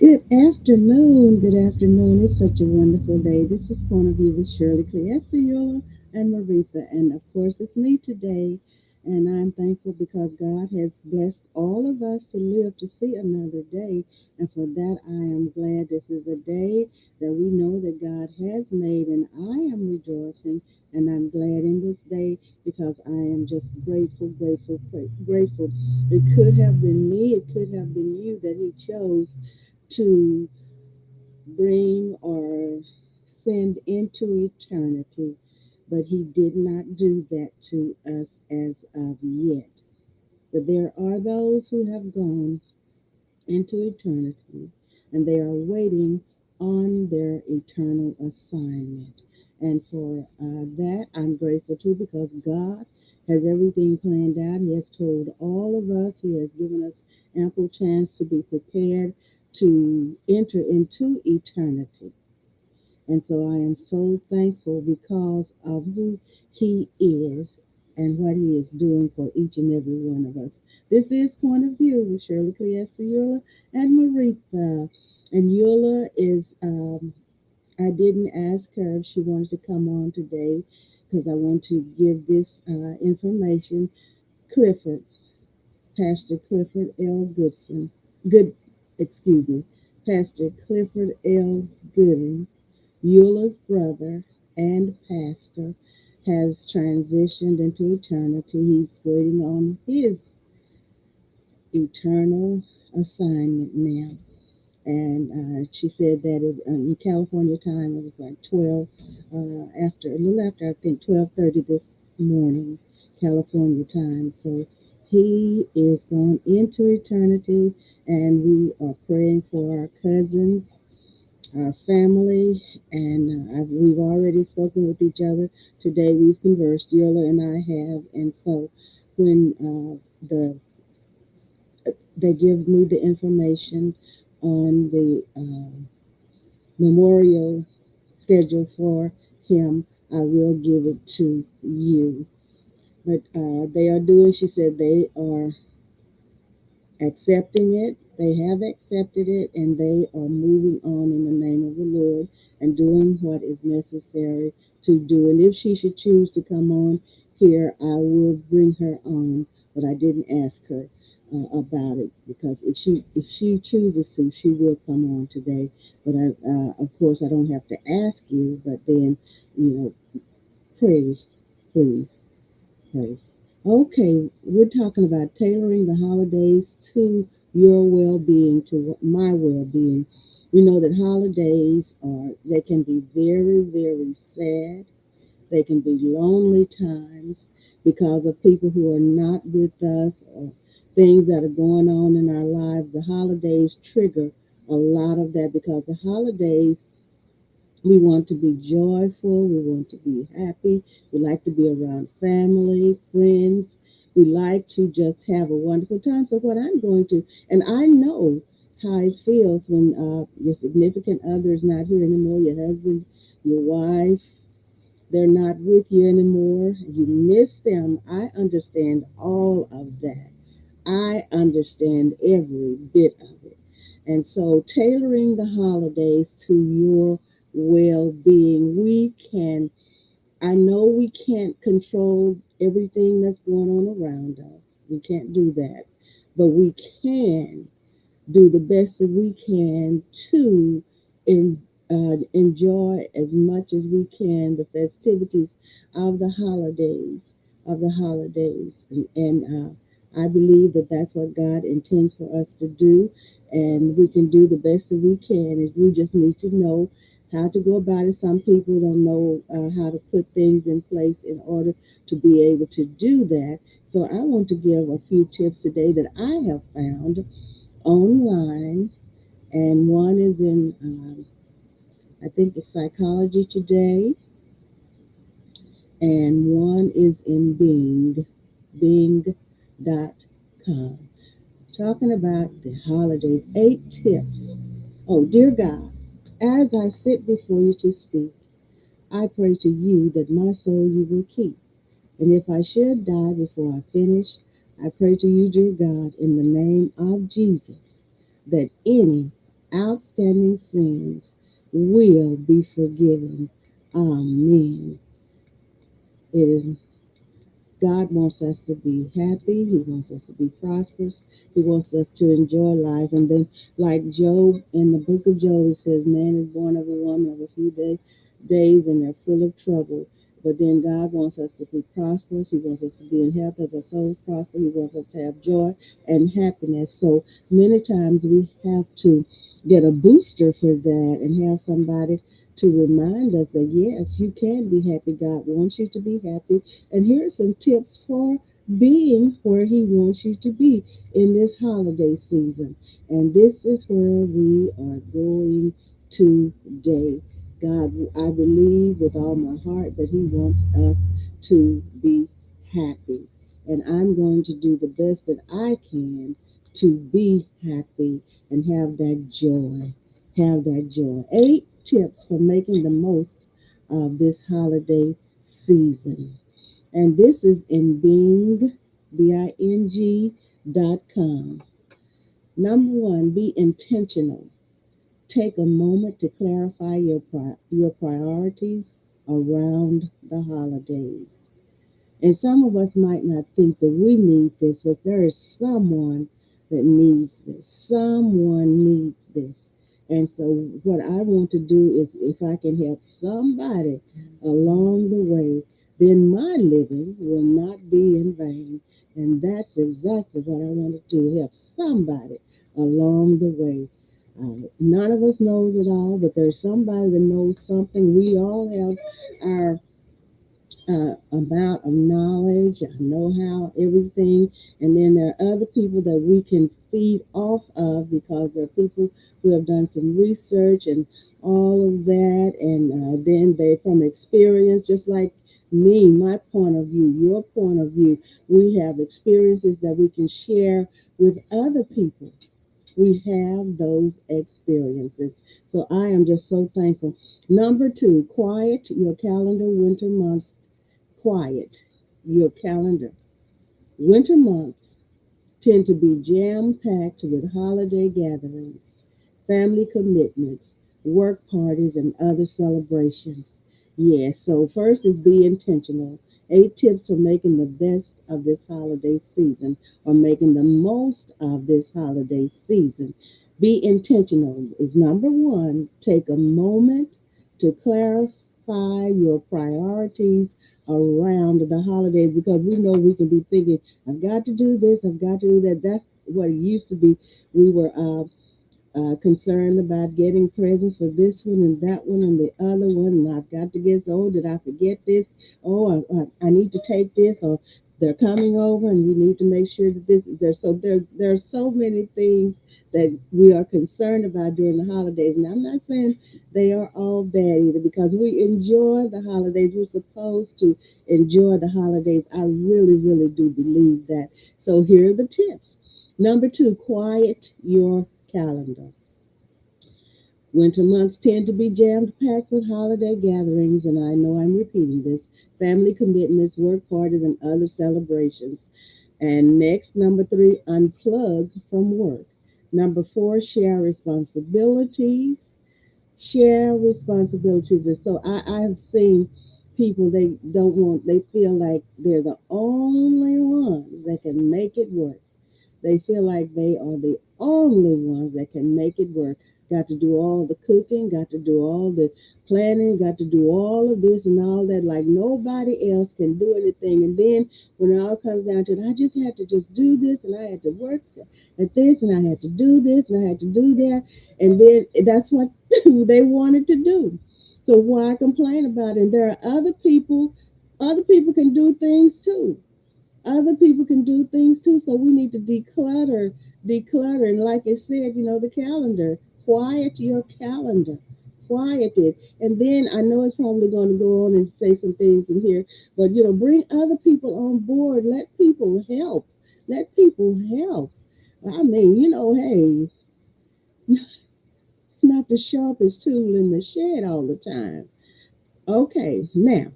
Good afternoon. Good afternoon. It's such a wonderful day. This is Point of View with Shirley, Cleester, Eula, and Merethah. And of course, it's me today. And I'm thankful because God has blessed all of us to live to see another day. And for that, I am glad this is a day that we know that God has made. And I am rejoicing and I'm glad in this day because I am just grateful, grateful, grateful. It could have been me, it could have been you that He chose to bring or send into eternity, but he did not do that to us as of yet. But there are those who have gone into eternity and they are waiting on their eternal assignment. And for that, I'm grateful too because God has everything planned out. He has told all of us, He has given us ample chance to be prepared to enter into eternity. And so I am so thankful because of who He is and what He is doing for each and every one of us. This is Point of View with Shirley Cleester, Eula, and Merethah. And Eula is, I didn't ask her if she wanted to come on today because I want to give this information. Clifford, Pastor Clifford L. Goodson, Good, excuse me, Pastor Clifford L. Gooding, Eula's brother and pastor, has transitioned into eternity. He's waiting on his eternal assignment now. And she said that in California time, it was like 12, after, a little after, I think, 12:30 this morning, California time. So he is gone into eternity, and we are praying for our cousins, our family, and we've already spoken with each other today. We've conversed, Yola and I have, and so when they give me the information on the memorial schedule for him, I will give it to you. But they are doing. She said they are accepting it. They have accepted it and they are moving on in the name of the Lord and doing what is necessary to do. And if she should choose to come on here, I will bring her on. But I didn't ask her about it because if she chooses to, she will come on today. But of course I don't have to ask you. But then pray, please pray. Okay, we're talking about tailoring the holidays to your well-being, to my well-being. We know that holidays they can be very, very sad. They can be lonely times because of people who are not with us or things that are going on in our lives. The holidays trigger a lot of that because the holidays we want to be joyful. We want to be happy. We like to be around family, friends. We like to just have a wonderful time. So, what I'm going to, and I know how it feels when your significant other is not here anymore, your husband, your wife, they're not with you anymore. You miss them. I understand all of that. I understand every bit of it. And so, tailoring the holidays to your well being, I know we can't control everything that's going on around us. We can't do that. But we can do the best that we can to enjoy as much as we can the festivities of the holidays, and I believe that that's what God intends for us to do, and we can do the best that we can. And we just need to know how to go about it. Some people don't know how to put things in place in order to be able to do that. So I want to give a few tips today that I have found online, and one is in, I think it's Psychology Today, and one is in Bing.com, talking about the holidays. 8 tips. Oh, dear God, as I sit before you to speak, I pray to you that my soul you will keep. And if I should die before I finish, I pray to you, dear God, in the name of Jesus, that any outstanding sins will be forgiven. Amen. It is God wants us to be happy. He wants us to be prosperous. He wants us to enjoy life. And then, like Job, in the book of Job, it says, man is born of a woman of a few days and they're full of trouble. But then God wants us to be prosperous. He wants us to be in health as our souls prosper. He wants us to have joy and happiness. So many times we have to get a booster for that and have somebody to remind us that yes, you can be happy. God wants you to be happy. And here are some tips for being where He wants you to be in this holiday season. And this is where we are going today. God, I believe with all my heart that He wants us to be happy. And I'm going to do the best that I can to be happy and have that joy. Have that joy. 8 tips for making the most of this holiday season. And this is in Bing.com. Number one, be intentional. Take a moment to clarify your priorities around the holidays. And some of us might not think that we need this, but there is someone that needs this. Someone needs this. And so, what I want to do is if I can help somebody along the way, then my living will not be in vain. And that's exactly what I want to do, help somebody along the way. None of us knows it all, but there's somebody that knows something. We all have our amount of knowledge, know-how, everything. And then there are other people that we can feed off of because there are people who have done some research and all of that. And then they, from experience, just like me, my point of view, your point of view, we have experiences that we can share with other people. We have those experiences. So I am just so thankful. Number two, quiet your calendar winter months. Quiet your calendar. Winter months tend to be jam packed with holiday gatherings, family commitments, work parties, and other celebrations. Yes, so first is be intentional. 8 tips for making the best of this holiday season or making the most of this holiday season. Be intentional is number one. Take a moment to clarify your priorities around the holidays because we know we can be thinking, I've got to do this, I've got to do that. That's what it used to be. We were concerned about getting presents for this one and that one and the other one. And I've got to get, oh, did I forget this? Oh, I need to take this, or they're coming over and we need to make sure that this, there are so many things that we are concerned about during the holidays. And I'm not saying they are all bad either because we enjoy the holidays. We're supposed to enjoy the holidays. I really, really do believe that. So here are the tips. Number two, quiet your calendar. Winter months tend to be jammed packed with holiday gatherings, and I know I'm repeating this, family commitments, work parties, and other celebrations. And next, number three, unplug from work. Number four, share responsibilities. Share responsibilities. And so I've seen people, they don't want, they feel like they're the only ones that can make it work. They feel like they are the only ones that can make it work. Got to do all the cooking, got to do all the planning, got to do all of this and all that. Like nobody else can do anything. And then when it all comes down to it, I just had to just do this and I had to work at this and I had to do this and I had to do that. And then that's what they wanted to do. So why complain about it? And there are other people can do things too. Other people can do things too. So we need to declutter. And like I said, the calendar, quiet your calendar, quiet it. And then I know it's probably going to go on and say some things in here, but bring other people on board. Let people help. Let people help. I mean, hey, not the sharpest tool in the shed all the time. Okay, now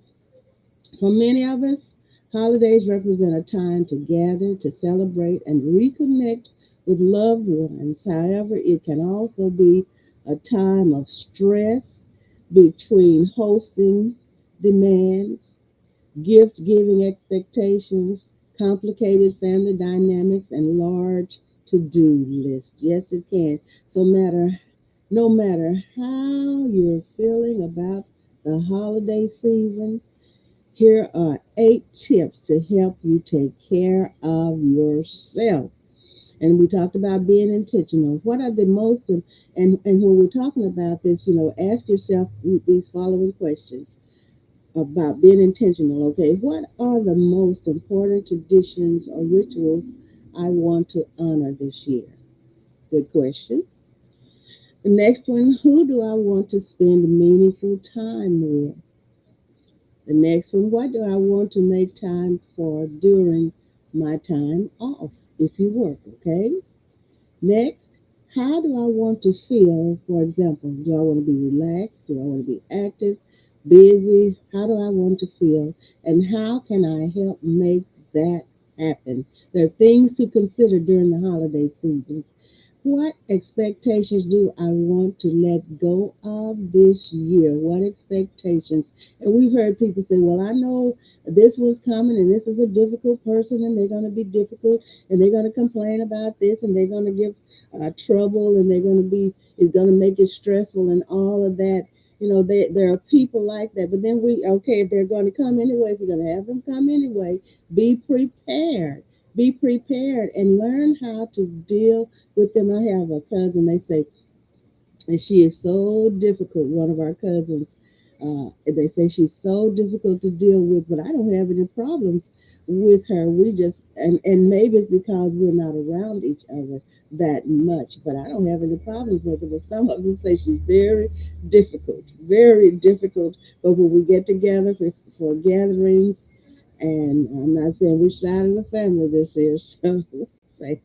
for many of us, holidays represent a time to gather, to celebrate, and reconnect with loved ones. However, it can also be a time of stress between hosting demands, gift giving expectations, complicated family dynamics, and large to do lists. Yes, it can. No matter how you're feeling about the holiday season, here are 8 tips to help you take care of yourself. And we talked about being intentional. What are the most, and when we're talking about this, ask yourself these following questions about being intentional. Okay, what are the most important traditions or rituals I want to honor this year? Good question. The next one, who do I want to spend meaningful time with? The next one, what do I want to make time for during my time off, if you work? Okay. Next, how do I want to feel? For example, do I want to be relaxed? Do I want to be active, busy? How do I want to feel? And how can I help make that happen? There are things to consider during the holiday season. What expectations do I want to let go of this year? What expectations? And we've heard people say, well, I know this was coming and this is a difficult person and they're going to be difficult and they're going to complain about this and they're going to give trouble and it's going to make it stressful and all of that. There are people like that. But then okay, if they're going to come anyway, if you're going to have them come anyway, be prepared. Be prepared and learn how to deal with them. I have a cousin, they say, and she is so difficult, one of our cousins. They say she's so difficult to deal with, but I don't have any problems with her. And maybe it's because we're not around each other that much, but I don't have any problems with her. But some of them say she's very difficult. But when we get together for gatherings, and I'm not saying which side of the family this is, so say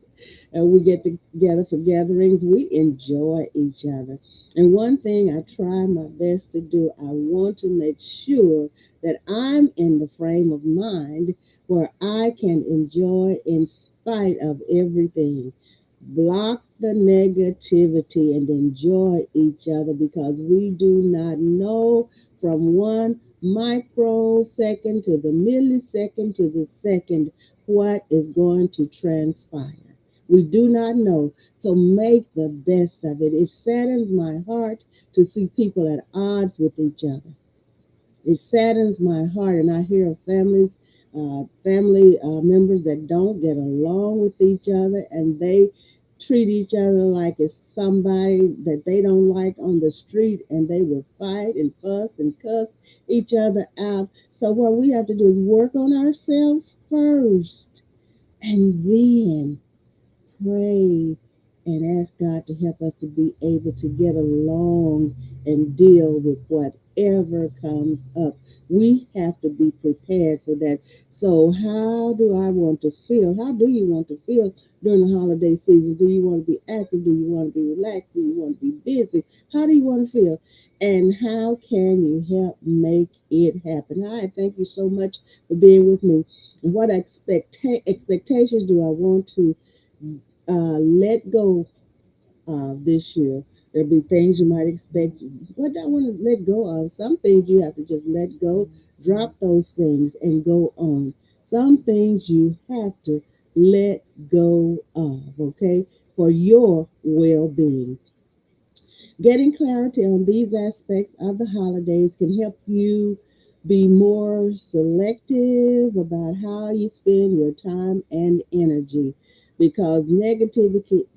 and we get together for gatherings, we enjoy each other. And one thing I try my best to do, I want to make sure that I'm in the frame of mind where I can enjoy in spite of everything. Block the negativity and enjoy each other because we do not know from one microsecond to the millisecond to the second what is going to transpire. We do not know. So make the best of it. It saddens my heart to see people at odds with each other. It saddens my heart, and I hear of family members that don't get along with each other, and they treat each other like it's somebody that they don't like on the street, and they will fight and fuss and cuss each other out. So what we have to do is work on ourselves first, and then pray and ask God to help us to be able to get along and deal with whatever comes up. We have to be prepared for that. So, how do I want to feel? How do you want to feel during the holiday season? Do you want to be active? Do you want to be relaxed? Do you want to be busy? How do you want to feel? And how can you help make it happen? I thank you so much for being with me. And what expectations do I want to let go this year? There'll be things you might expect. What do I want to let go of? Some things you have to just let go, drop those things, and go on. Some things you have to let go of, okay, for your well being. Getting clarity on these aspects of the holidays can help you be more selective about how you spend your time and energy because negativity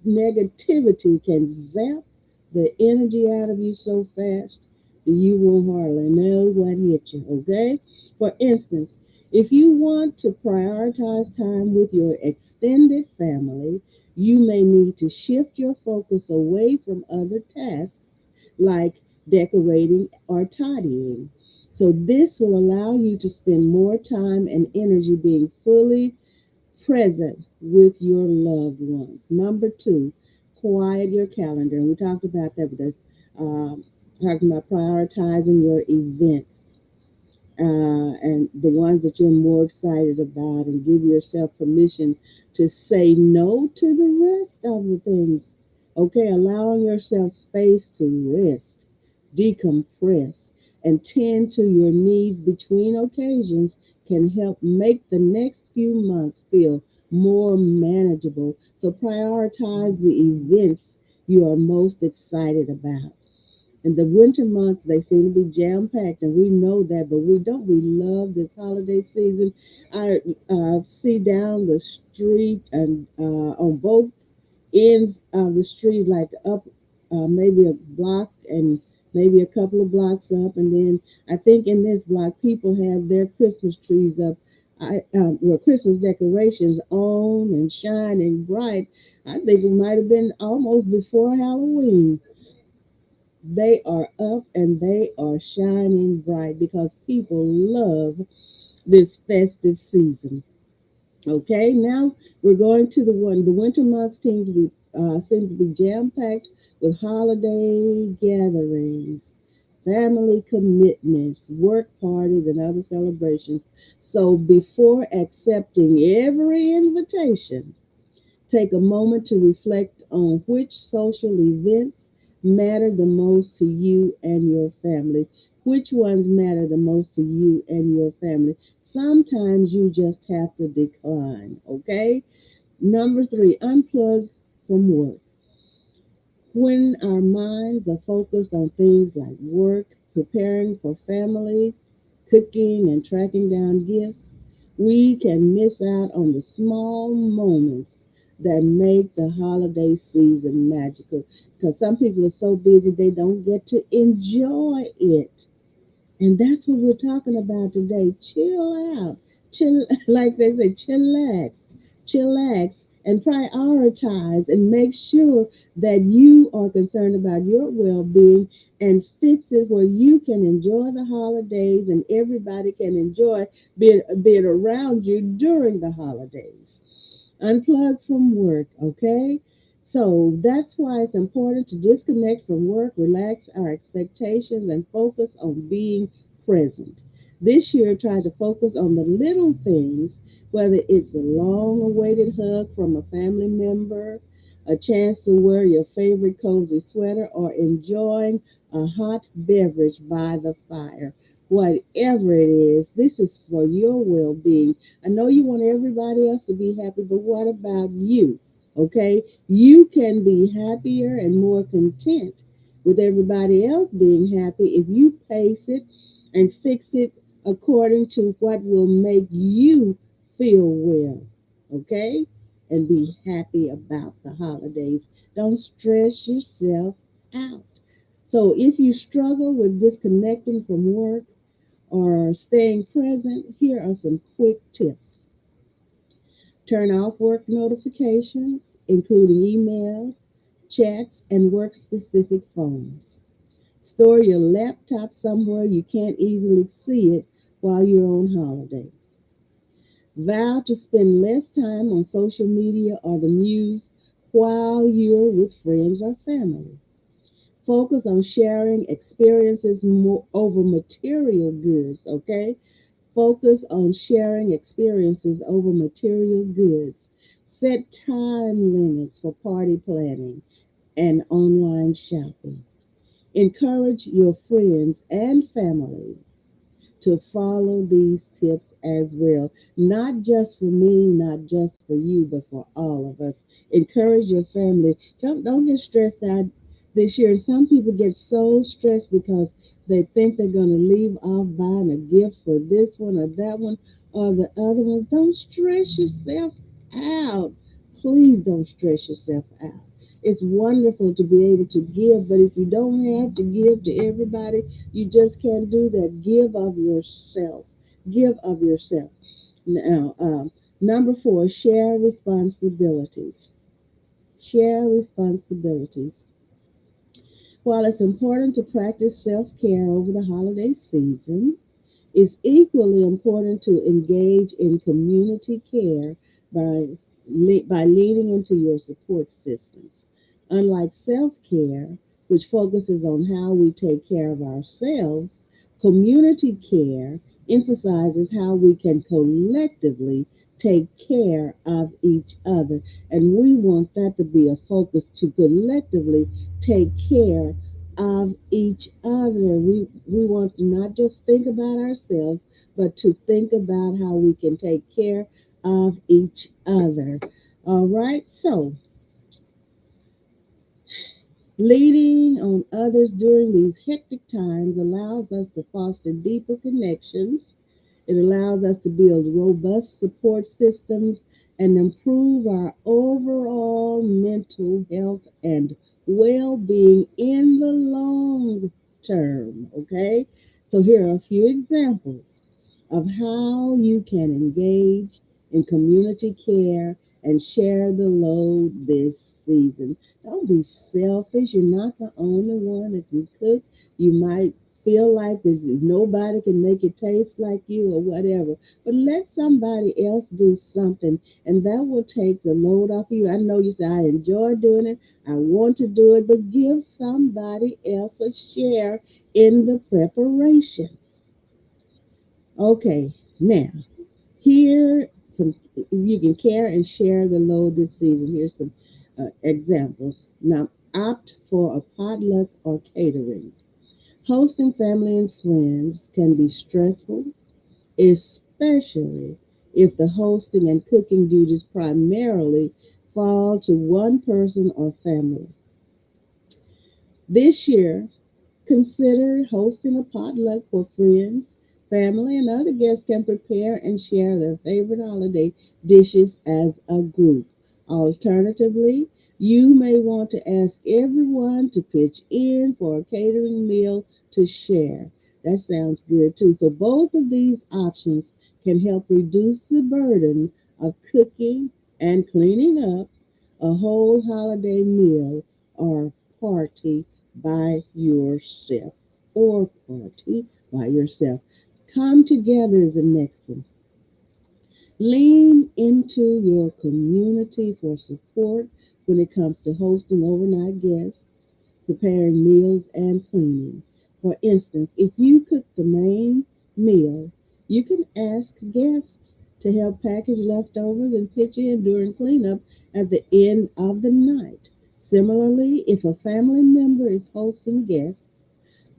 can zap the energy out of you so fast that you won't hardly know what hit you, okay? For instance, if you want to prioritize time with your extended family, you may need to shift your focus away from other tasks like decorating or tidying. So, this will allow you to spend more time and energy being fully present with your loved ones. Number two, quiet your calendar. And we talked about that with us, talking about prioritizing your events. and the ones that you're more excited about, and give yourself permission to say no to the rest of the things. Okay, allowing yourself space to rest, decompress, and tend to your needs between occasions can help make the next few months feel more manageable. So prioritize the events you are most excited about. In the winter months, they seem to be jam packed, and we know that, but we don't. We love this holiday season. I see down the street and on both ends of the street, like up maybe a block and maybe a couple of blocks up, and then I think in this block, people have their Christmas trees up. Christmas decorations on and shining bright. I think it might have been almost before Halloween. They are up and they are shining bright because people love this festive season. Okay, now we're going to the one. The winter months seem to be jam packed with holiday gatherings, family commitments, work parties, and other celebrations. So before accepting every invitation, take a moment to reflect on which social events matter the most to you and your family. Which ones matter the most to you and your family? Sometimes you just have to decline, okay? Number three, unplug from work. When our minds are focused on things like work, preparing for family, cooking, and tracking down gifts, we can miss out on the small moments that make the holiday season magical. Because some people are so busy they don't get to enjoy it. And that's what we're talking about today. Chill out. Chill, like they say, chillax, and prioritize and make sure that you are concerned about your well being and fix it where you can enjoy the holidays and everybody can enjoy being around you during the holidays. Unplug from work, okay? So that's why it's important to disconnect from work, relax our expectations, and focus on being present. This year, try to focus on the little things, whether it's a long awaited hug from a family member, a chance to wear your favorite cozy sweater, or enjoying a hot beverage by the fire. Whatever it is, this is for your well being. I know you want everybody else to be happy, but what about you? Okay? You can be happier and more content with everybody else being happy if you pace it and fix it according to what will make you feel well. Okay? And be happy about the holidays. Don't stress yourself out. So if you struggle with disconnecting from work, or staying present, here are some quick tips. Turn off work notifications, including email, chats, and work specific phones. Store your laptop somewhere you can't easily see it while you're on holiday. Vow to spend less time on social media or the news while you're with friends or family. Focus on sharing experiences more over material goods, okay? Focus on sharing experiences over material goods. Set time limits for party planning and online shopping. Encourage your friends and family to follow these tips as well. Not just for me, not just for you, but for all of us. Encourage your family. Don't get stressed out this year. Some people get so stressed because they think they're going to leave off buying a gift for this one or that one or the other ones. Don't stress yourself out. Please don't stress yourself out. It's wonderful to be able to give, but if you don't have to give to everybody, you just can't do that. Give of yourself. Give of yourself. Now, number four, share responsibilities. Share responsibilities. While it's important to practice self care over the holiday season, it's equally important to engage in community care by, by leaning into your support systems. Unlike self care, which focuses on how we take care of ourselves, community care emphasizes how we can collectively take care of each other. And we want that to be a focus to collectively take care of each other. We want to not just think about ourselves, but to think about how we can take care of each other. All right, so leading on others during these hectic times allows us to foster deeper connections. It allows us to build robust support systems and improve our overall mental health and well being in the long term. Okay? So, here are a few examples of how you can engage in community care and share the load this season. Don't be selfish. You're not the only one that can cook. You might feel like that nobody can make it taste like you or whatever. But let somebody else do something and that will take the load off of you. I know you say, I enjoy doing it. I want to do it, but give somebody else a share in the preparations. Okay, now here some you can care and share the load this season. Here's some examples. Now, opt for a potluck or catering. Hosting family and friends can be stressful, especially if the hosting and cooking duties primarily fall to one person or family. This year, consider hosting a potluck where friends, family, and other guests can prepare and share their favorite holiday dishes as a group. Alternatively, you may want to ask everyone to pitch in for a catering meal to share. That sounds good too. So, both of these options can help reduce the burden of cooking and cleaning up a whole holiday meal or party by yourself or party by yourself. Come together is the next one. Lean into your community for support when it comes to hosting overnight guests, preparing meals, and cleaning. For instance, if you cook the main meal, you can ask guests to help package leftovers and pitch in during cleanup at the end of the night. Similarly, if a family member is hosting guests,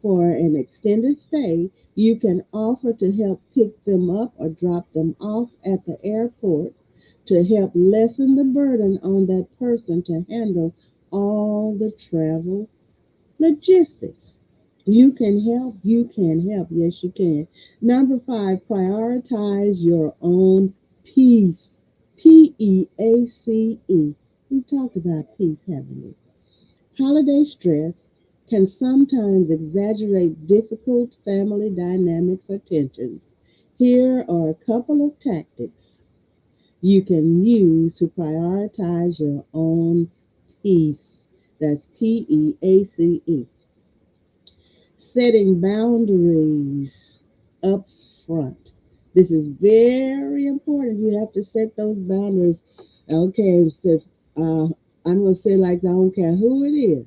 for an extended stay, you can offer to help pick them up or drop them off at the airport to help lessen the burden on that person to handle all the travel logistics. You can help, yes, you can. Number five, prioritize your own peace. PEACE. We've talked about peace, haven't we? Holiday stress can sometimes exaggerate difficult family dynamics or tensions. Here are a couple of tactics you can use to prioritize your own peace. That's PEACE. Setting boundaries up front. This is very important. You have to set those boundaries. Okay, so I'm going to say like I don't care who it is.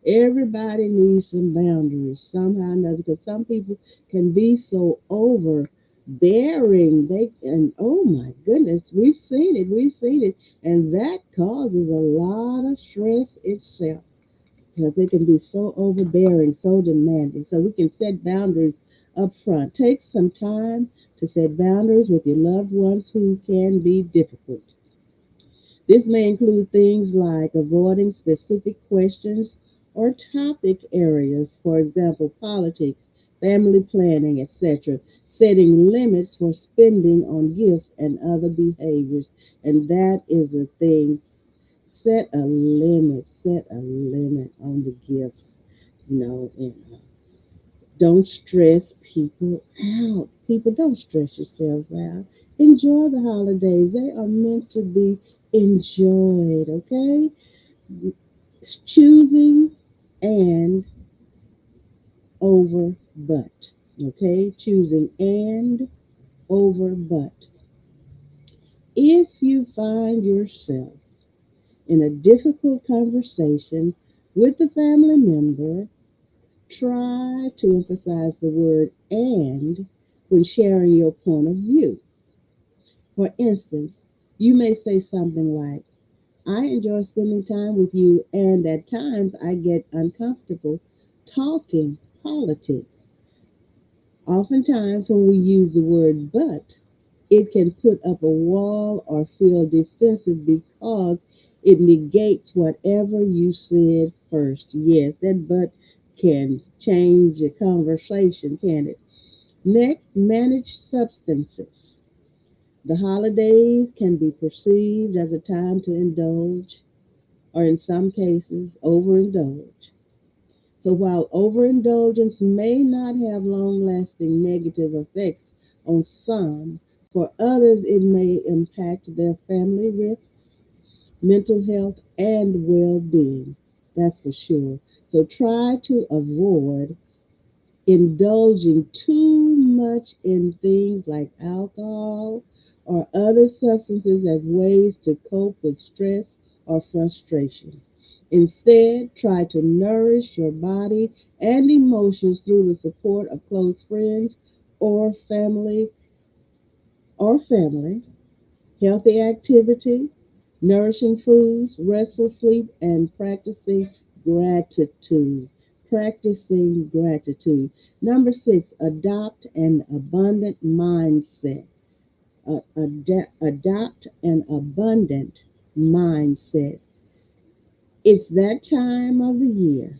Everybody needs some boundaries somehow or another because some people can be so overbearing. They and oh my goodness, we've seen it, and that causes a lot of stress itself because they can be so overbearing, so demanding. So we can set boundaries up front. Take some time to set boundaries with your loved ones who can be difficult. This may include things like avoiding specific questions or topic areas, for example, politics, family planning, etc. Setting limits for spending on gifts and other behaviors. And that is a thing. Set a limit on the gifts. And don't stress people out. People, don't stress yourselves out. Enjoy the holidays. They are meant to be enjoyed, okay? It's choosing and over but, okay? Choosing and over but. If you find yourself in a difficult conversation with a family member, try to emphasize the word and when sharing your point of view. For instance, you may say something like, I enjoy spending time with you, and at times I get uncomfortable talking politics. Oftentimes, when we use the word but, it can put up a wall or feel defensive because it negates whatever you said first. Yes, that but can change the conversation, can it? Next, manage substances. The holidays can be perceived as a time to indulge, or in some cases, overindulge. So while overindulgence may not have long lasting negative effects on some, for others it may impact their family rifts, mental health, and well being. That's for sure. So try to avoid indulging too much in things like alcohol or other substances as ways to cope with stress or frustration. Instead, try to nourish your body and emotions through the support of close friends or family family, healthy activity, nourishing foods, restful sleep, and practicing gratitude. Practicing gratitude. Number six, adopt an abundant mindset. Adopt an abundant mindset. It's that time of the year.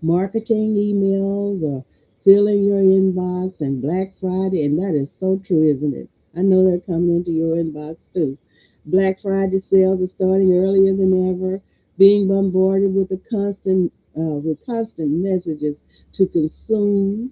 Marketing emails or filling your inbox and Black Friday, and that is so true, isn't it? I know they're coming into your inbox too. Black Friday sales are starting earlier than ever, being bombarded with constant messages to consume,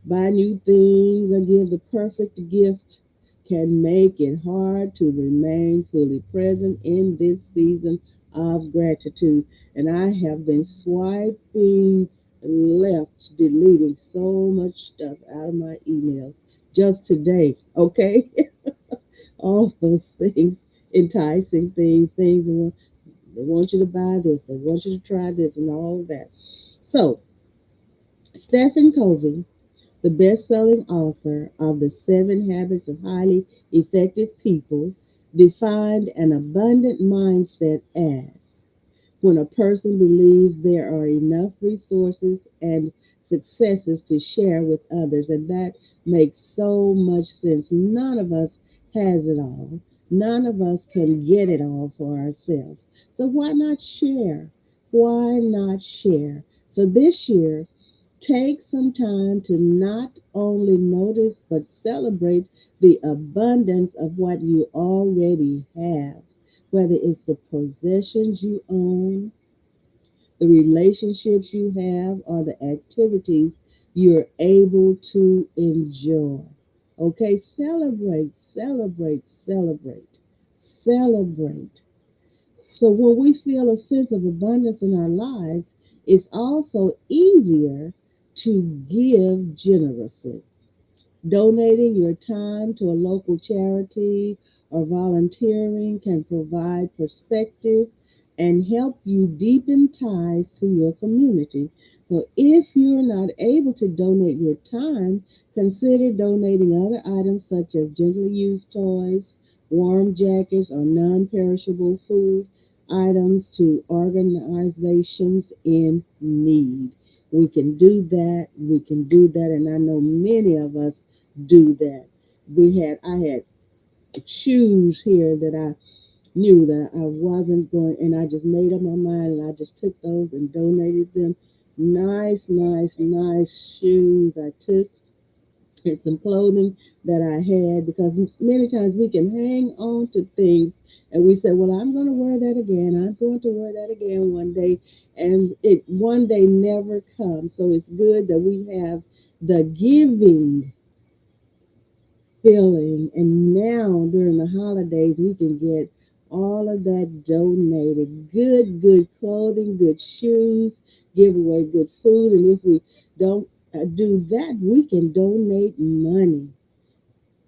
buy new things, or give the perfect gift can make it hard to remain fully present in this season of gratitude. And I have been swiping left, deleting so much stuff out of my emails just today, okay? All those things, enticing things, they want you to buy this, they want you to try this, and all that. So, Stephen Covey, the best selling author of The Seven Habits of Highly Effective People, defined an abundant mindset as when a person believes there are enough resources and successes to share with others. And that makes so much sense. None of us has it all. None of us can get it all for ourselves. So why not share? Why not share? So this year, take some time to not only notice but celebrate the abundance of what you already have, whether it's the possessions you own, the relationships you have, or the activities you're able to enjoy. Okay, celebrate, celebrate, celebrate, celebrate. So when we feel a sense of abundance in our lives, it's also easier to give generously. Donating your time to a local charity or volunteering can provide perspective and help you deepen ties to your community. So, if you're not able to donate your time, consider donating other items such as gently used toys, warm jackets, or non perishable food items to organizations in need. We can do that. We can do that. And I know many of us do that. I had shoes here that I knew that I wasn't going, and I just made up my mind, and I just took those and donated them. Nice, nice, nice shoes I took, and some clothing that I had, because many times we can hang on to things and we say, well, I'm going to wear that again. I'm going to wear that again one day. And it one day never comes. So it's good that we have the giving feeling. And now during the holidays, we can get all of that donated. Good, good clothing, good shoes, give away good food. And if we don't do that, we can donate money.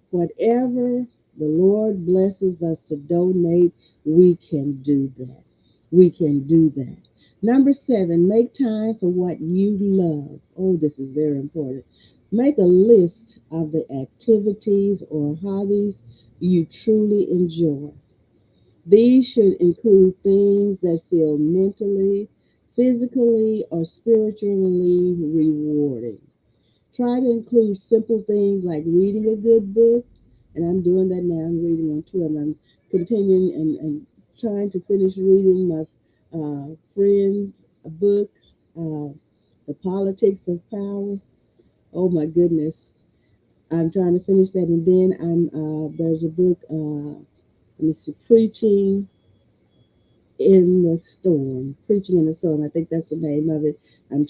Whatever the Lord blesses us to donate, we can do that. We can do that. Number seven, make time for what you love. Oh, this is very important. Make a list of the activities or hobbies you truly enjoy. These should include things that feel mentally, physically, or spiritually rewarding. Try to include simple things like reading a good book, and I'm doing that now. I'm reading on two, and I'm continuing and trying to finish reading my friend's book, uh, The Politics of Power. Oh my goodness. I'm trying to finish that, and then there's a book, let me see, Preaching in the Storm. I think that's the name of it. I'm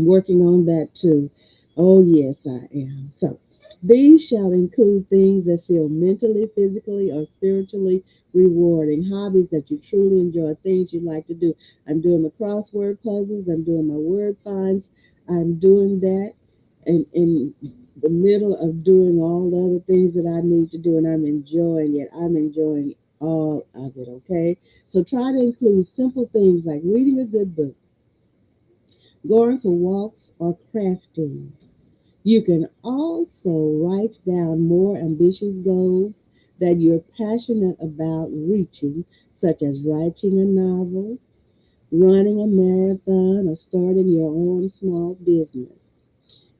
working on that too. Oh, yes, I am. So, these shall include things that feel mentally, physically, or spiritually rewarding, hobbies that you truly enjoy, things you like to do. I'm doing my crossword puzzles, I'm doing my word finds, I'm doing that. And in the middle of doing all the other things that I need to do, and I'm enjoying it. I'm enjoying all of it, okay? So try to include simple things like reading a good book, going for walks, or crafting. You can also write down more ambitious goals that you're passionate about reaching, such as writing a novel, running a marathon, or starting your own small business.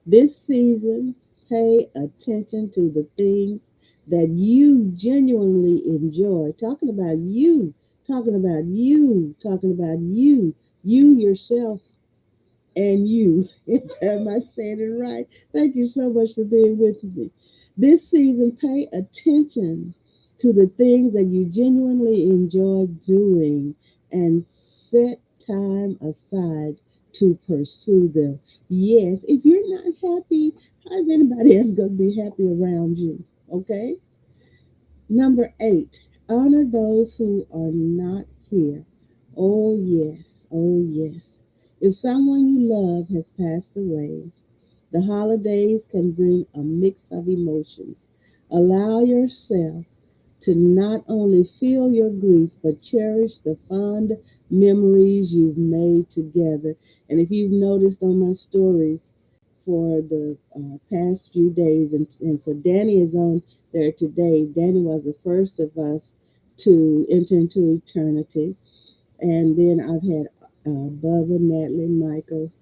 This season, pay attention to the things that you genuinely enjoy. Talking about you, talking about you yourself and you. Am I saying it right? Thank you so much for being with me. This season, pay attention to the things that you genuinely enjoy doing and set time aside to pursue them. Yes, if you're not happy, how's anybody else going to be happy around you? Okay? Number 8, honor those who are not here. Oh, yes. Oh, yes. If someone you love has passed away, the holidays can bring a mix of emotions. Allow yourself to not only feel your grief, but cherish the fond memories you've made together. And if you've noticed on my stories for the past few days, and so Danny is on there today. Danny was the first of us to enter into eternity. And then I've had Bubba, Natalie, Michael,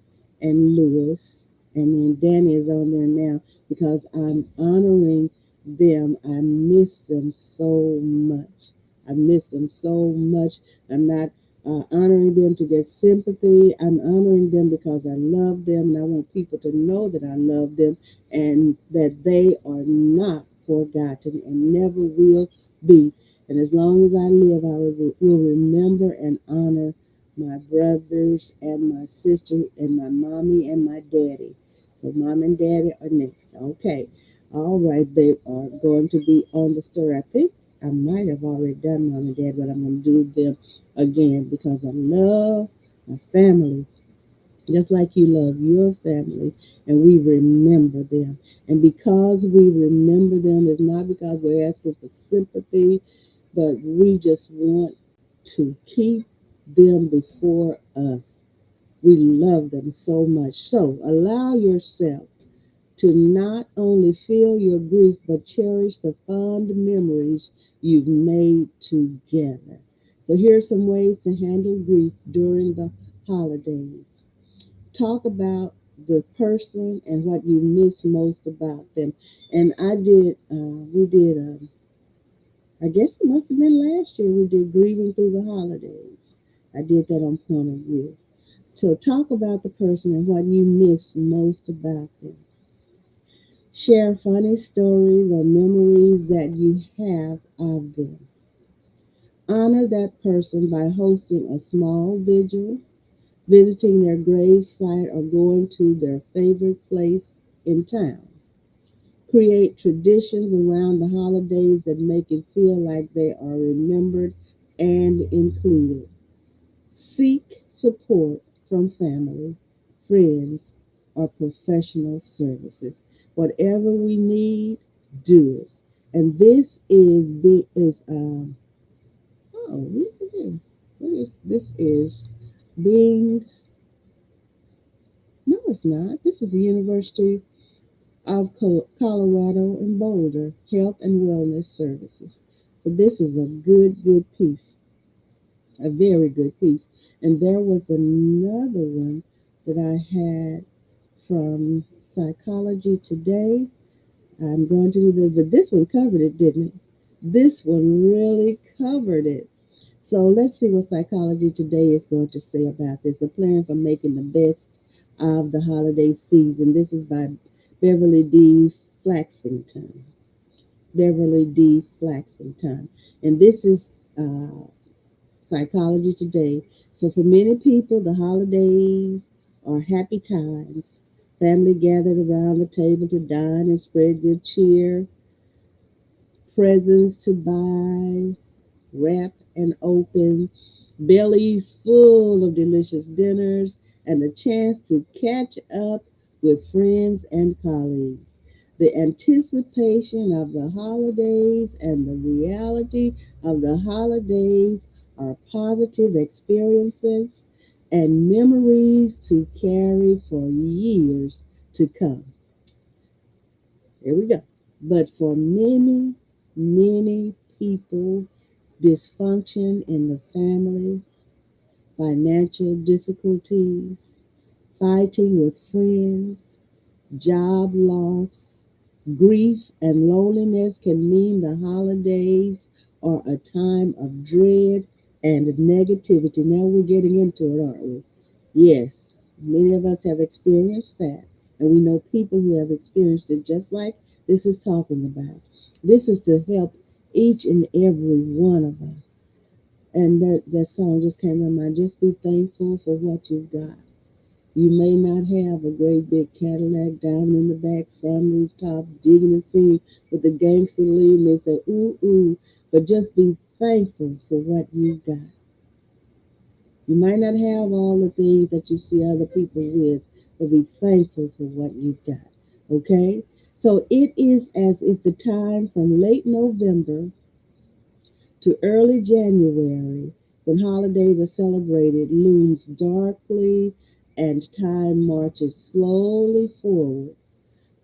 and Lewis. And then Danny is on there now because I'm honoring them. I miss them so much. I miss them so much. I'm not honoring them to get sympathy. I'm honoring them because I love them and I want people to know that I love them and that they are not forgotten and never will be. And as long as I live, will remember and honor my brothers and my sister and my mommy and my daddy. So mom and daddy are next. Okay. All right. They are going to be on the story. I think I might have already done mom and dad, but I'm going to do them again because I love my family just like you love your family, and we remember them. And because we remember them, it's not because we're asking for sympathy, but we just want to keep them before us. We love them so much. So allow yourself to not only feel your grief, but cherish the fond memories you've made together. So here are some ways to handle grief during the holidays. Talk about the person and what you miss most about them. And we did, I guess it must have been last year, we did Grieving Through the Holidays. I did that on Point of View. So talk about the person and what you miss most about them. Share funny stories or memories that you have of them. Honor that person by hosting a small vigil, visiting their grave site, or going to their favorite place in town. Create traditions around the holidays that make it feel like they are remembered and included. Seek support from family, friends, or professional services. Whatever we need, do it. And this is be is oh what is this is being no it's not. This is the university. of Colorado and Boulder Health and Wellness Services. So this is a good piece, a very good piece. And there was another one that I had from Psychology Today. I'm going to do this, but this one covered it, didn't it? This one really covered it. So let's see what Psychology Today is going to say about this. A plan for making the best of the holiday season. This is by Beverly D. Flaxington. Beverly D. Flaxington. And this is Psychology Today. So for many people, the holidays are happy times. Family gathered around the table to dine and spread good cheer, presents to buy, wrap and open, bellies full of delicious dinners, and the chance to catch up with friends and colleagues. The anticipation of the holidays and the reality of the holidays are positive experiences and memories to carry for years to come. Here we go. But for many people, dysfunction in the family, financial difficulties, fighting with friends, job loss, grief, and loneliness can mean the holidays are a time of dread and negativity. Now we're getting into it, aren't we? Yes, many of us have experienced that, and we know people who have experienced it just like this is talking about. This is to help each and every one of us. And that song just came to mind. Just be thankful for what you've got. You may not have a great big Cadillac down in the back, sun rooftop, digging the scene with the gangster lead, and they say, ooh, ooh, but just be thankful for what you've got. You might not have all the things that you see other people with, but be thankful for what you've got. Okay? So it is as if the time from late November to early January, when holidays are celebrated, looms darkly and time marches slowly forward,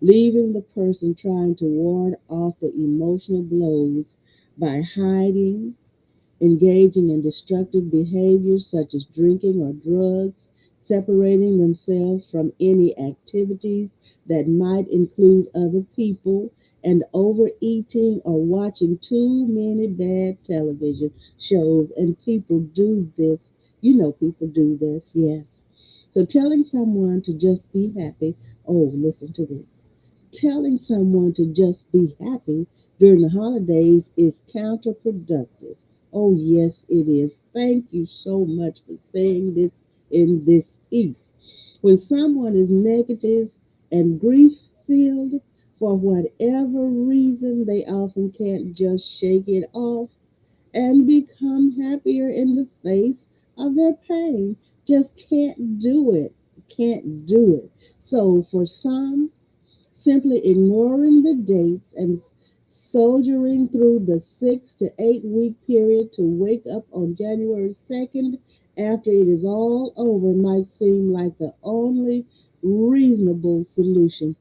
leaving the person trying to ward off the emotional blows by hiding, engaging in destructive behaviors such as drinking or drugs, separating themselves from any activities that might include other people, and overeating or watching too many bad television shows. And people do this. You know, people do this, yes. So telling someone to just be happy, oh, listen to this. Telling someone to just be happy during the holidays is counterproductive. Oh, yes, it is. Thank you so much for saying this in this piece. When someone is negative and grief filled, for whatever reason, they often can't just shake it off and become happier in the face of their pain. Just can't do it. Can't do it. So, for some, simply ignoring the dates and soldiering through the 6 to 8 week period to wake up on January 2nd after it is all over might seem like the only reasonable solution.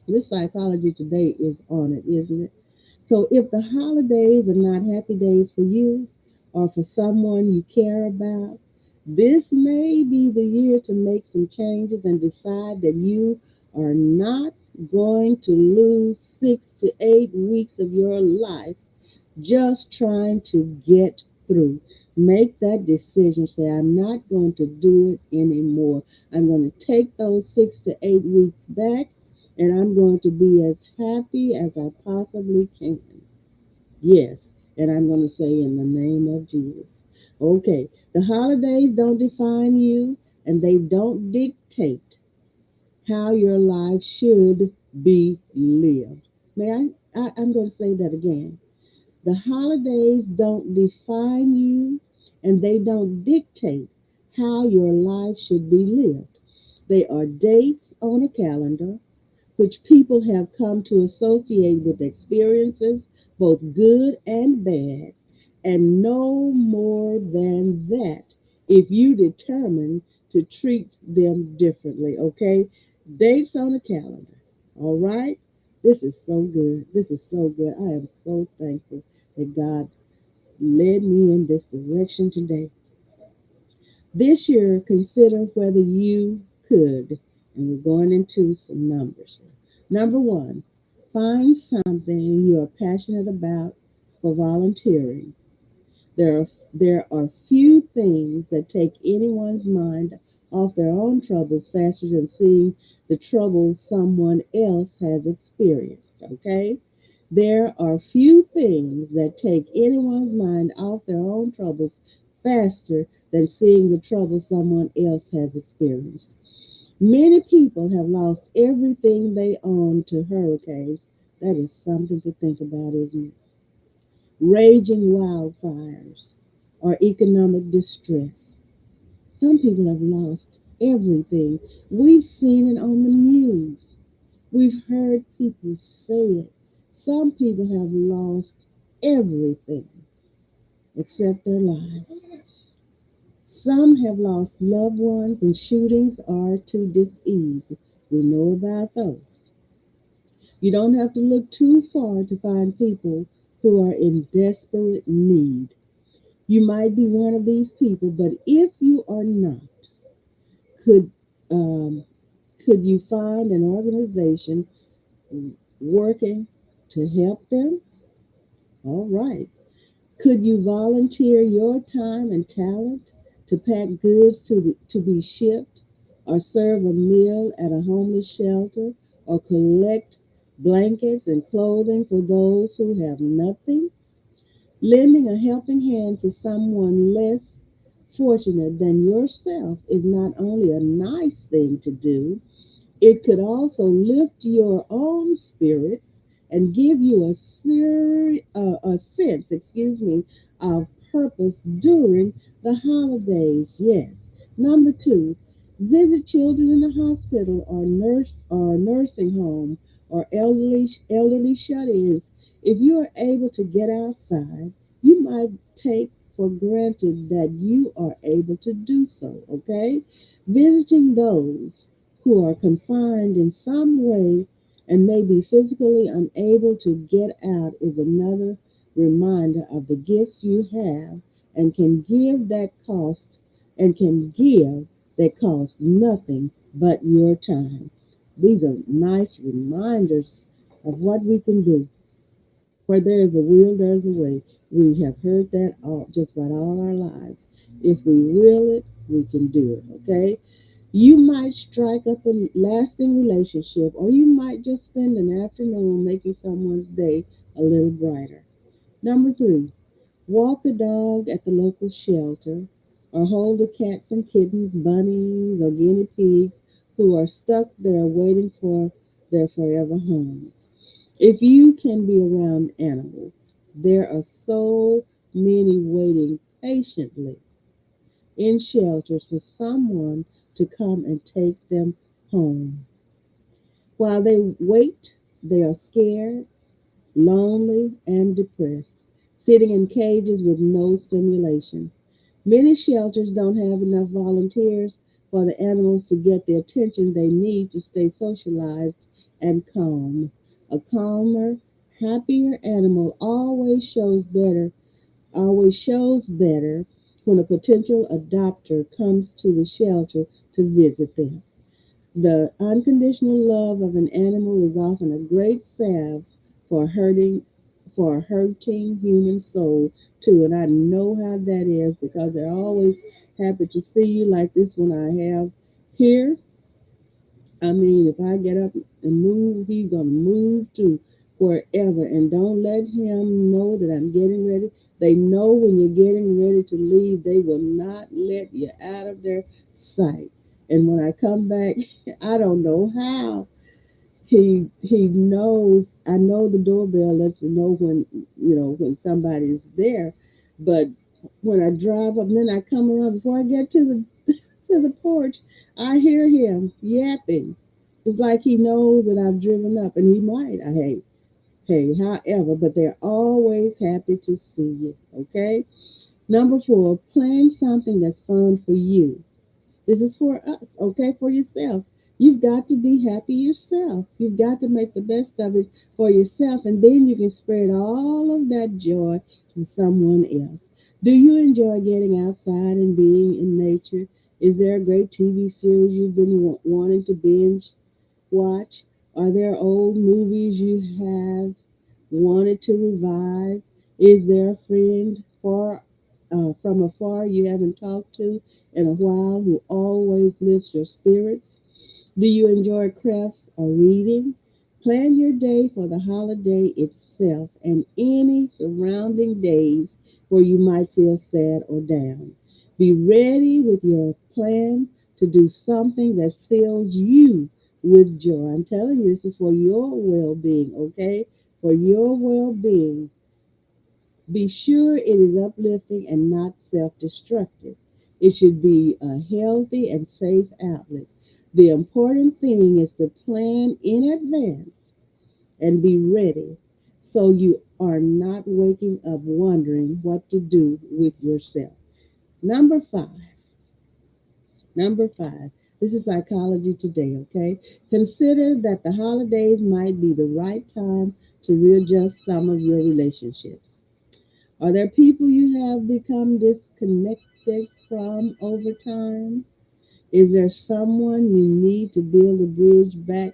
This Psychology Today is on it, isn't it? So if the holidays are not happy days for you or for someone you care about, this may be the year to make some changes and decide that you are not going to lose 6 to 8 weeks of your life just trying to get through. Make that decision. Say, I'm not going to do it anymore. I'm going to take those 6 to 8 weeks back and I'm going to be as happy as I possibly can. Yes. And I'm going to say in the name of Jesus. Okay. The holidays don't define you and they don't dictate how your life should be lived. I'm going to say that again. The holidays don't define you and they don't dictate how your life should be lived. They are dates on a calendar which people have come to associate with experiences, both good and bad, and no more than that if you determine to treat them differently, okay? Dates on a calendar. All right? This is so good. This is so good. I am so thankful that God led me in this direction today. This year, consider whether you could, and we're going into some numbers here. Number one, find something you are passionate about for volunteering. There are few things that take anyone's mind off their own troubles faster than seeing the troubles someone else has experienced. Okay? There are few things that take anyone's mind off their own troubles faster than seeing the trouble someone else has experienced. Many people have lost everything they own to hurricanes. That is something to think about, isn't it? Raging wildfires, or economic distress. Some people have lost everything. We've seen it on the news. We've heard people say it. Some people have lost everything except their lives. Some have lost loved ones in shootings or to disease. We know about those. You don't have to look too far to find people who are in desperate need. You might be one of these people, but if you are not, could um, could you find an organization working to help them? All right. Could you volunteer your time and talent to pack goods to be shipped, or serve a meal at a homeless shelter, or collect blankets and clothing for those who have nothing? Lending a helping hand to someone less fortunate than yourself is not only a nice thing to do, it could also lift your own spirits and give you a sense, of purpose during the holidays. Yes. Number two, visit children in the hospital or nursing home, or elderly shut-ins. If you are able to get outside, you might take for granted that you are able to do so. Okay, visiting those who are confined in some way and may be physically unable to get out is another reminder of the gifts you have and can give that cost nothing but your time. These are nice reminders of what we can do. Where there is a will, there is a way. We have heard that just about all our lives. If we will it, we can do it. Okay? You might strike up a lasting relationship, or you might just spend an afternoon making someone's day a little brighter. Number three, walk a dog at the local shelter, or hold the cats and kittens, bunnies, or guinea pigs who are stuck there waiting for their forever homes. If you can be around animals, there are so many waiting patiently in shelters for someone to come and take them home. While they wait, they are scared, lonely, and depressed, sitting in cages with no stimulation. Many shelters don't have enough volunteers for the animals to get the attention they need to stay socialized and calm. A calmer, happier animal always shows better when a potential adopter comes to the shelter to visit them. The unconditional love of an animal is often a great salve for a hurting human soul too. And I know how that is because they're always happy to see you, like this one I have here. I mean, if I get up and move, he's gonna move to wherever. And don't let him know that I'm getting ready. They know when you're getting ready to leave, they will not let you out of their sight. And when I come back, I don't know how. He knows. I know the doorbell lets me know when somebody's there. But when I drive up, and then I come around before I get to the porch, I hear him yapping. It's like he knows that I've driven up, and he might. However, but they're always happy to see you. Okay. Number four, plan something that's fun for you. This is for us, okay, for yourself. You've got to be happy yourself. You've got to make the best of it for yourself, and then you can spread all of that joy to someone else. Do you enjoy getting outside and being in nature? Is there a great TV series you've been wanting to binge watch? Are there old movies you have wanted to revive? Is there a friend from afar you haven't talked to in a while who always lifts your spirits? Do you enjoy crafts or reading? Plan your day for the holiday itself and any surrounding days where you might feel sad or down. Be ready with your plan to do something that fills you with joy. I'm telling you, this is for your well being, okay? For your well being. Be sure it is uplifting and not self destructive. It should be a healthy and safe outlet. The important thing is to plan in advance and be ready so you are not waking up wondering what to do with yourself. Number five, number five, this is psychology today, okay? Consider that the holidays might be the right time to readjust some of your relationships. Are there people you have become disconnected from over time? Is there someone you need to build a bridge back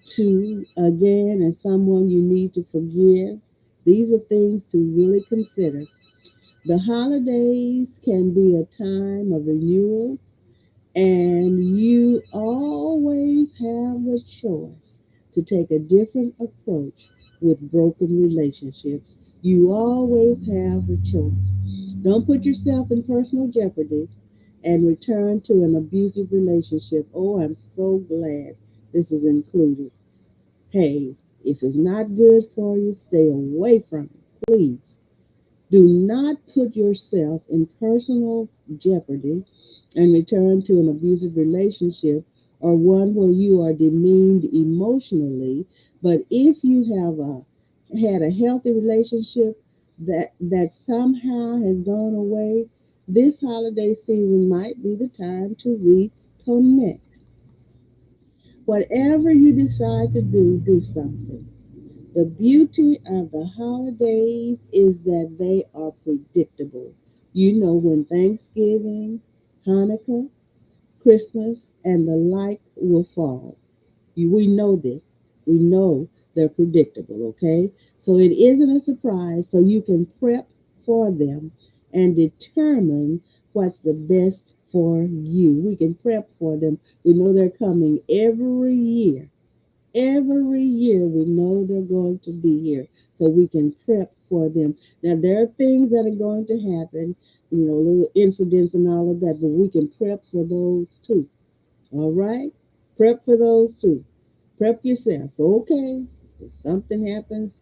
to again and someone you need to forgive? These are things to really consider. The holidays can be a time of renewal, and you always have the choice to take a different approach with broken relationships. You always have the choice. Don't put yourself in personal jeopardy and return to an abusive relationship. Oh, I'm so glad this is included. Hey, if it's not good for you, stay away from it, please. Do not put yourself in personal jeopardy and return to an abusive relationship or one where you are demeaned emotionally. But if you have had a healthy relationship that somehow has gone away, this holiday season might be the time to reconnect. Whatever you decide to do, do something. The beauty of the holidays is that they are predictable. You know when Thanksgiving, Hanukkah, Christmas, and the like will fall. We know this. We know they're predictable, okay? So it isn't a surprise, so you can prep for them and determine what's the best for you. We can prep for them. We know they're coming every year. Every year we know they're going to be here, so we can prep for them. Now there are things that are going to happen, little incidents and all of that, but we can prep for those too. All right, prep for those too. Prep yourself. So, okay, if something happens,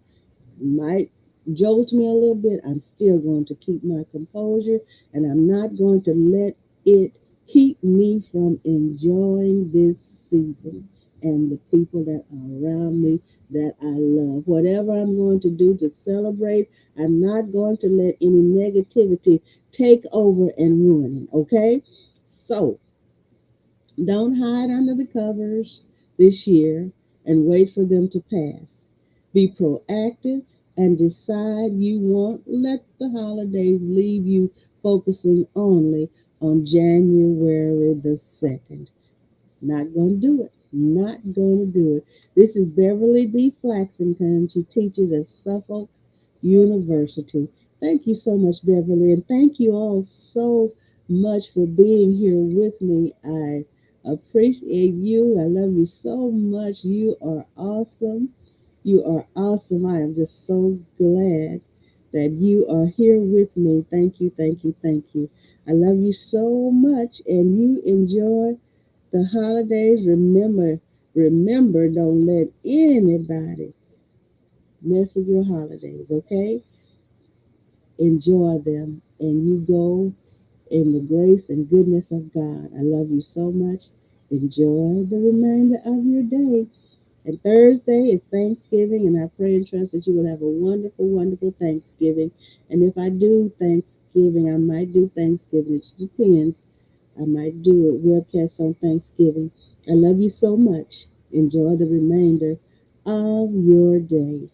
might jolt me a little bit, I'm still going to keep my composure and I'm not going to let it keep me from enjoying this season and the people that are around me that I love. Whatever I'm going to do to celebrate, I'm not going to let any negativity take over and ruin it, okay? So, don't hide under the covers this year and wait for them to pass. Be proactive and decide you won't let the holidays leave you focusing only on January the 2nd. Not going to do it. Not going to do it. This is Beverly D. Flaxington. She teaches at Suffolk University. Thank you so much, Beverly, and thank you all so much for being here with me. I appreciate you. I love you so much. You are awesome. You are awesome. I am just so glad that you are here with me. Thank you, thank you, thank you. I love you so much, and you enjoy the holidays. Remember, don't let anybody mess with your holidays, okay? Enjoy them and you go in the grace and goodness of God. I love you so much. Enjoy the remainder of your day. And Thursday is Thanksgiving, and I pray and trust that you will have a wonderful, wonderful Thanksgiving. And if I do Thanksgiving, I might do Thanksgiving. It just depends I might do a webcast on Thanksgiving. I love you so much. Enjoy the remainder of your day.